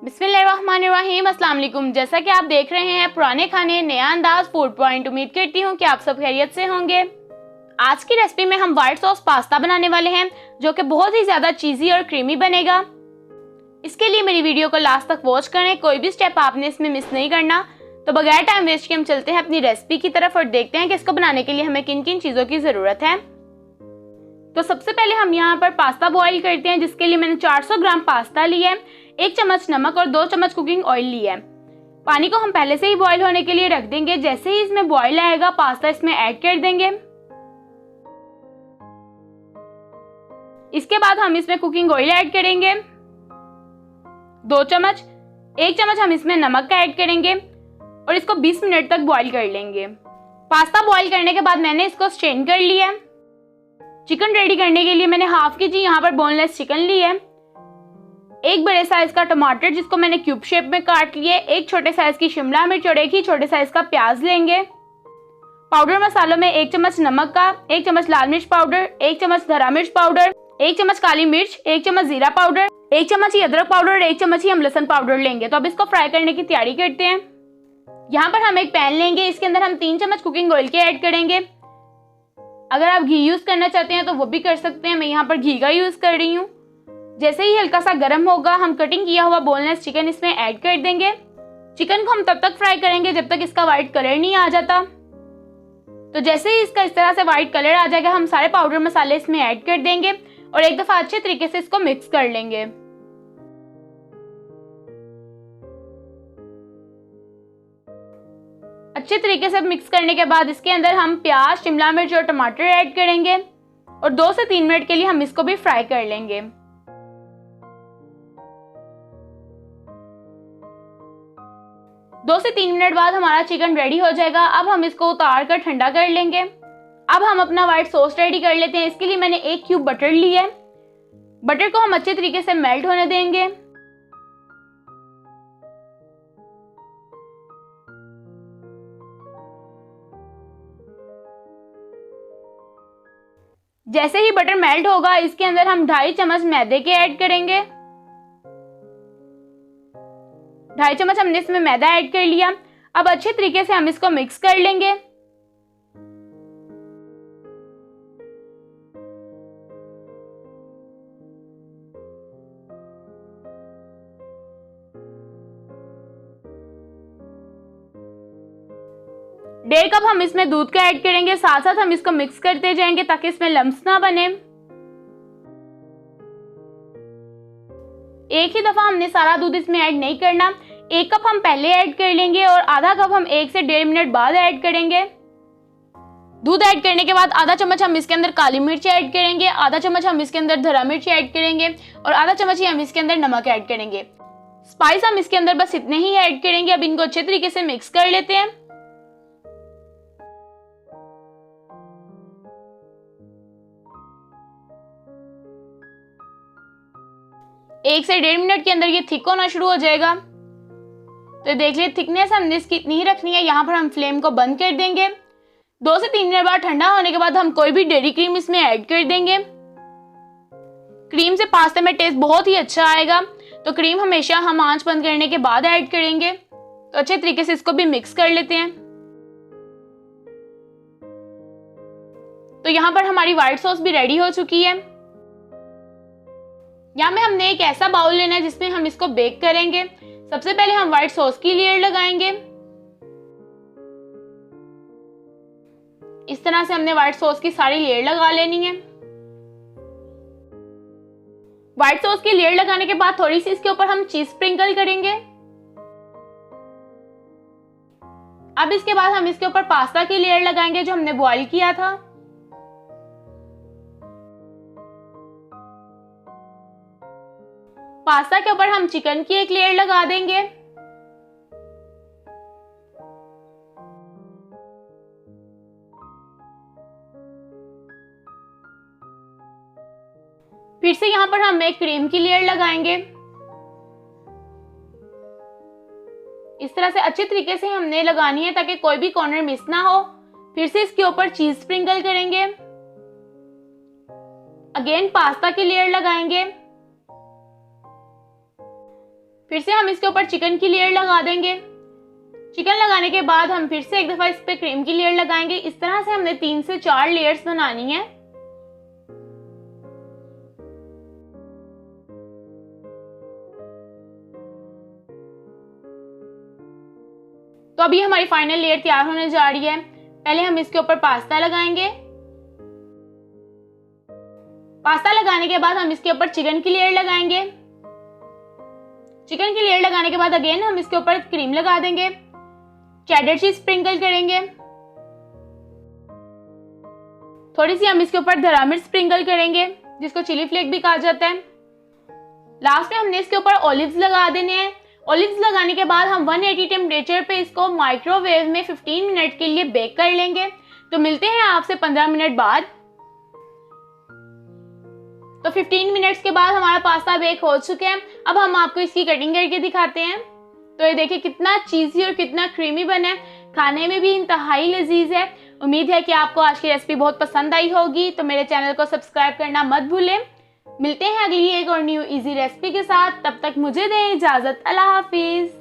बिस्मिल्लाहिर्रहमानिर्रहीम, अस्सलाम वालेकुम। जैसा कि आप देख रहे हैं पुराने खाने नया अंदाज फूड पॉइंट। उम्मीद करती हूँ कि आप सब खैरियत से होंगे। आज की रेसिपी में हम व्हाइट सॉस पास्ता बनाने वाले हैं जो कि बहुत ही ज्यादा चीजी और क्रीमी बनेगा। इसके लिए मेरी वीडियो को लास्ट तक वॉच करें, कोई भी स्टेप आपने इसमें मिस नहीं करना। तो बगैर टाइम वेस्ट के हम चलते हैं अपनी रेसिपी की तरफ और देखते हैं कि इसको बनाने के लिए हमें किन किन चीजों की जरूरत है। तो सबसे पहले हम यहाँ पर पास्ता बॉईल करते हैं, जिसके लिए मैंने 400 ग्राम पास्ता लिया है, 1 चम्मच नमक और 2 चम्मच कुकिंग ऑयल लिया है। पानी को हम पहले से ही बॉईल होने के लिए रख देंगे। जैसे ही इसमें बॉईल आएगा पास्ता इसमें ऐड कर देंगे। इसके बाद हम इसमें कुकिंग ऑयल ऐड करेंगे 2 चम्मच, 1 चम्मच हम इसमें नमक का ऐड करेंगे और इसको 20 मिनट तक बॉईल कर लेंगे। पास्ता बॉईल करने के बाद मैंने इसको स्ट्रेन कर लिया है। चिकन रेडी करने के लिए मैंने हाफ केजी यहाँ पर बोनलेस चिकन ली है, 1 बड़े साइज का टमाटर जिसको मैंने क्यूब शेप में काट लिया, 1 छोटे साइज की शिमला मिर्च और 1 ही छोटे साइज का प्याज लेंगे। पाउडर मसालों में 1 चम्मच नमक का, 1 चम्मच लाल मिर्च पाउडर, 1 चम्मच हरा मिर्च पाउडर, 1 चम्मच काली मिर्च, 1 चम्मच जीरा पाउडर, 1 चम्मच ही अदरक पाउडर और 1 चम्मच ही हम लहसुन पाउडर लेंगे। तो अब इसको फ्राई करने की तैयारी करते हैं। यहाँ पर हम एक पैन लेंगे, इसके अंदर हम 3 चम्मच कुकिंग ऑयल के ऐड करेंगे। अगर आप घी यूज करना चाहते हैं तो वो भी कर सकते हैं, मैं यहाँ पर घी का यूज कर रही हूँ। जैसे ही हल्का सा गर्म होगा हम कटिंग किया हुआ बोनलेस चिकन इसमें ऐड कर देंगे। चिकन को हम तब तक फ्राई करेंगे जब तक इसका व्हाइट कलर नहीं आ जाता। तो जैसे ही इसका इस तरह से व्हाइट कलर आ जाएगा हम सारे पाउडर मसाले इसमें ऐड कर देंगे और एक दफा अच्छे तरीके से इसको मिक्स कर लेंगे। अच्छे तरीके से मिक्स करने के बाद इसके अंदर हम प्याज, शिमला मिर्च और टमाटर ऐड करेंगे और 2 से 3 मिनट के लिए हम इसको भी फ्राई कर लेंगे। 2 से 3 मिनट बाद हमारा चिकन रेडी हो जाएगा। अब हम इसको उतार कर ठंडा कर लेंगे। अब हम अपना व्हाइट सॉस रेडी कर लेते हैं। इसके लिए मैंने 1 क्यूब बटर लिया है। बटर को हम अच्छे तरीके से मेल्ट होने देंगे। जैसे ही बटर मेल्ट होगा इसके अंदर हम 2.5 चम्मच मैदे के ऐड करेंगे। 2.5 चम्मच हमने इसमें मैदा ऐड कर लिया। अब अच्छे तरीके से हम इसको मिक्स कर लेंगे। डेढ़ कप हम इसमें दूध का ऐड करेंगे, साथ साथ हम इसको मिक्स करते जाएंगे ताकि इसमें लम्स ना बने। एक ही दफा हमने सारा दूध इसमें ऐड नहीं करना, 1 कप हम पहले ऐड कर लेंगे और आधा कप हम 1 से 1.5 मिनट बाद ऐड करेंगे। दूध ऐड करने के बाद आधा चम्मच हम इसके अंदर काली मिर्च ऐड करेंगे, आधा चम्मच हम इसके अंदर हरा मिर्च ऐड करेंगे और आधा चम्मच ही हम इसके अंदर नमक ऐड करेंगे। स्पाइस हम इसके अंदर बस इतने ही ऐड करेंगे। अब इनको अच्छे तरीके से मिक्स कर लेते हैं। एक से 1.5 मिनट के अंदर ये थिक होना शुरू हो जाएगा। तो देख लीजिए थिकनेस हमने इसकी इतनी ही रखनी है। यहाँ पर हम फ्लेम को बंद कर देंगे। 2 से 3 मिनट बाद ठंडा होने के बाद हम कोई भी डेयरी क्रीम इसमें ऐड कर देंगे। क्रीम से पास्ते में टेस्ट बहुत ही अच्छा आएगा, तो क्रीम हमेशा हम आंच बंद करने के बाद ऐड करेंगे। तो अच्छे तरीके से इसको भी मिक्स कर लेते हैं। तो यहाँ पर हमारी व्हाइट सॉस भी रेडी हो चुकी है। यहाँ में हमने एक ऐसा बाउल लेना है जिसमें हम इसको बेक करेंगे। सबसे पहले हम व्हाइट सॉस की लेयर लगाएंगे। इस तरह से हमने व्हाइट सॉस की सारी लेयर लगा लेनी है। व्हाइट सॉस की लेयर लगाने के बाद थोड़ी सी इसके ऊपर हम चीज स्प्रिंकल करेंगे। अब इसके बाद हम इसके ऊपर पास्ता की लेयर लगाएंगे जो हमने बॉईल किया था। पास्ता के ऊपर हम चिकन की एक लेयर लगा देंगे। फिर से यहाँ पर हम एक क्रीम की लेयर लगाएंगे। इस तरह से अच्छे तरीके से हमने लगानी है ताकि कोई भी कॉर्नर मिस ना हो। फिर से इसके ऊपर चीज स्प्रिंकल करेंगे। अगेन पास्ता की लेयर लगाएंगे। फिर से हम इसके ऊपर चिकन की लेयर लगा देंगे। चिकन लगाने के बाद हम फिर से एक दफ़ा इस पर क्रीम की लेयर लगाएंगे। इस तरह से हमने 3 से 4 लेयर्स बनानी है। तो अभी हमारी फाइनल लेयर तैयार होने जा रही है। पहले हम इसके ऊपर पास्ता लगाएंगे। पास्ता लगाने के बाद हम इसके ऊपर चिकन की लेयर लगाएंगे। चिकन की लेयर लगाने के बाद अगेन हम इसके ऊपर क्रीम लगा देंगे। चेडर चीज स्प्रिंकल करेंगे। थोड़ी सी हम इसके ऊपर धरा मिर्च स्प्रिंकल करेंगे, जिसको चिली फ्लेक भी कहा जाता है। लास्ट में हमने इसके ऊपर ऑलिव्स लगा देने हैं। ऑलिव्स लगाने के बाद हम 180 टेम्परेचर पे इसको माइक्रोवेव में 15 मिनट के लिए बेक कर लेंगे। तो मिलते हैं आपसे 15 मिनट बाद। तो 15 मिनट्स के बाद हमारा पास्ता बेक हो चुके हैं। अब हम आपको इसकी कटिंग करके दिखाते हैं। तो ये देखिए कितना चीज़ी और कितना क्रीमी बना है, खाने में भी इंतहाई लजीज है। उम्मीद है कि आपको आज की रेसिपी बहुत पसंद आई होगी। तो मेरे चैनल को सब्सक्राइब करना मत भूलें। मिलते हैं अगली एक और न्यू इजी रेसिपी के साथ। तब तक मुझे दें इजाज़त। अल्लाह हाफिज़।